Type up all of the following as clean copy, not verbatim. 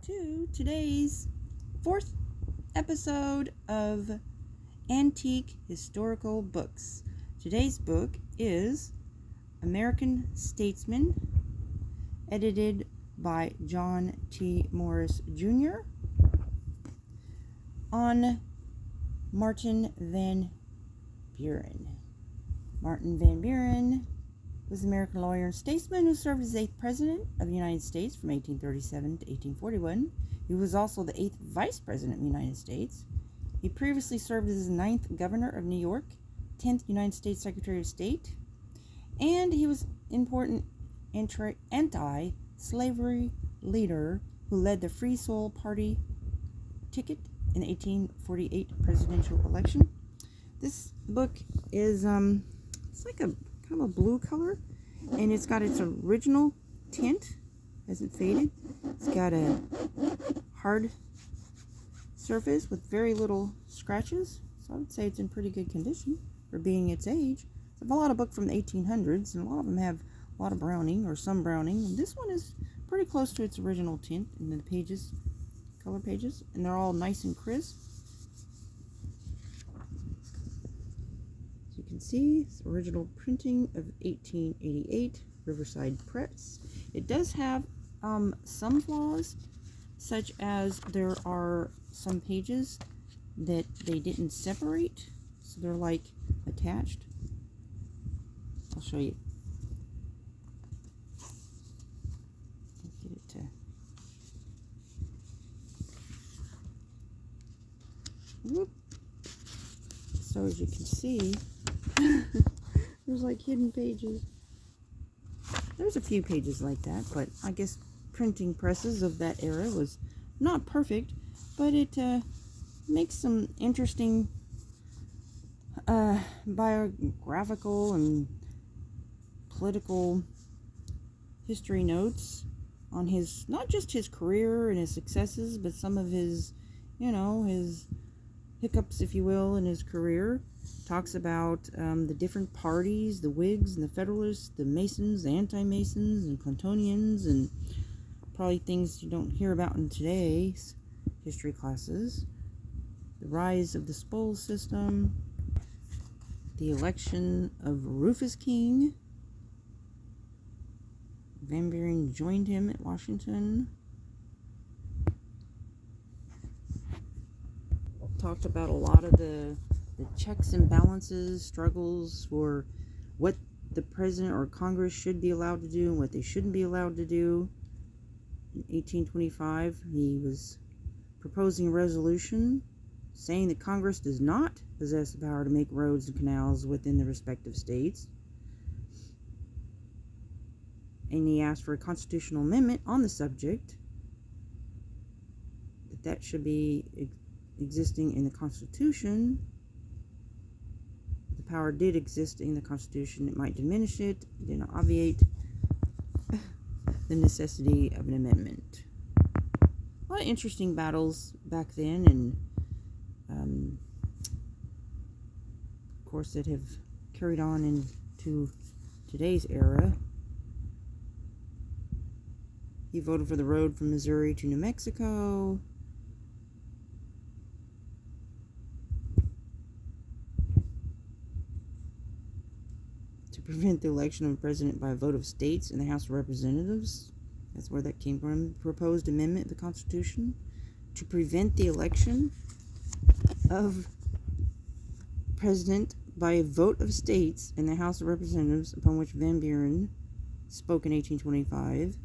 to today's fourth episode of Antique Historical Books. Today's book is American Statesman, edited by John T. Morris Jr. on Martin Van Buren. Martin Van Buren was an American lawyer and statesman who served as 8th President of the United States from 1837 to 1841. He was also the 8th Vice President of the United States. He previously served as the 9th Governor of New York, 10th United States Secretary of State, and he was an important anti-slavery leader who led the Free Soil Party ticket in the 1848 presidential election. This book is it's like a kind of a blue color, and it's got its original tint, hasn't faded. It's got a hard surface with very little scratches, so I would say it's in pretty good condition for being its age. It's a lot of books from the 1800s, and a lot of them have a lot of browning or some browning, and this one is pretty close to its original tint in the pages, color pages, and they're all nice and crisp. As you can see, it's original printing of 1888, Riverside Press. It does have some flaws, such as there are some pages that they didn't separate, so they're like attached. I'll show you. Get it to... Whoop. So as you can see, there's like hidden pages. There's a few pages like that, but I guess printing presses of that era was not perfect, but it makes some interesting biographical and political history notes on his, not just his career and his successes, but some of his, his hiccups, if you will, in his career. Talks about the different parties, the Whigs and the Federalists, the Masons, the Anti-Masons, and Clintonians, and probably things you don't hear about in today's history classes. The rise of the spoils system, the election of Rufus King. Van Buren joined him at Washington. Talked about a lot of the checks and balances, struggles for what the president or Congress should be allowed to do and what they shouldn't be allowed to do. In 1825, he was proposing a resolution saying that Congress does not possess the power to make roads and canals within the respective states. And he asked for a constitutional amendment on the subject, that should be existing in the Constitution. The power did exist in the Constitution. It might diminish it. It did not obviate the necessity of an amendment. A lot of interesting battles back then, and of course that have carried on into today's era. He voted for the road from Missouri to New Mexico. To prevent the election of a president by a vote of states in the House of Representatives. That's where that came from. Proposed amendment of the Constitution to prevent the election of president by a vote of states in the House of Representatives, upon which Van Buren spoke in 1825.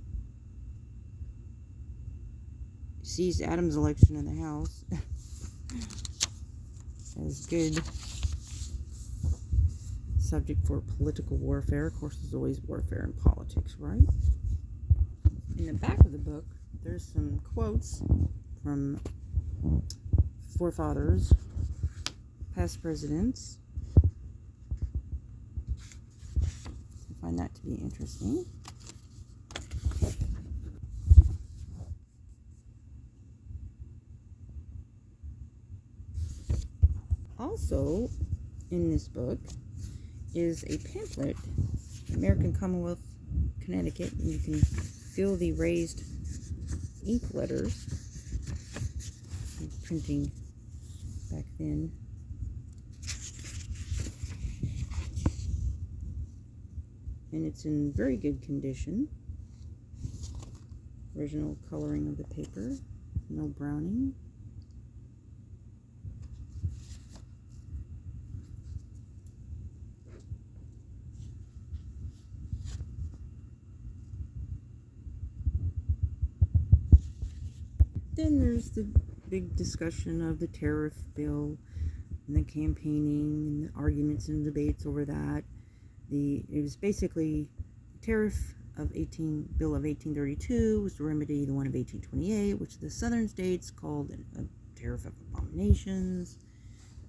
Seized Adams' election in the House as good subject for political warfare. Of course, there's always warfare in politics, right? In the back of the book, there's some quotes from forefathers, past presidents. I find that to be interesting. Also, in this book is a pamphlet, American Commonwealth, Connecticut, and you can feel the raised ink letters. Printing back then. And it's in very good condition. Original coloring of the paper. No browning. Then there's the big discussion of the tariff bill and the campaigning and the arguments and debates over that. It was basically tariff of Bill of 1832 was to remedy the one of 1828, which the southern states called a tariff of abominations.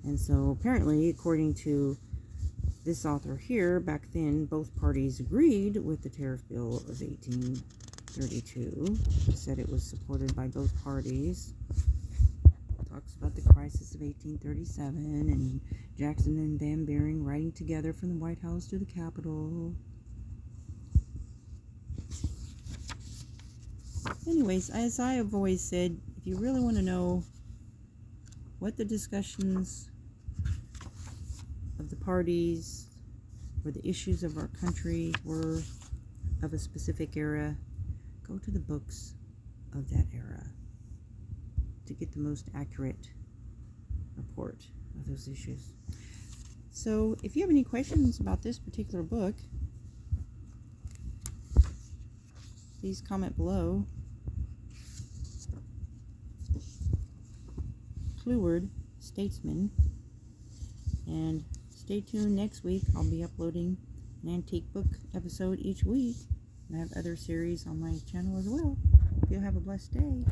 And so apparently, according to this author here, back then both parties agreed with the tariff bill of 1832. Said it was supported by both parties. Talks about the crisis of 1837 and Jackson and Van Buren riding together from the White House to the Capitol. Anyways, as I have always said, if you really want to know what the discussions of the parties or the issues of our country were of a specific era, go to the books of that era to get the most accurate report of those issues. So if you have any questions about this particular book, please comment below. Clueward Statesman. And stay tuned next week. I'll be uploading an antique book episode each week. And I have other series on my channel as well. Hope you'll have a blessed day.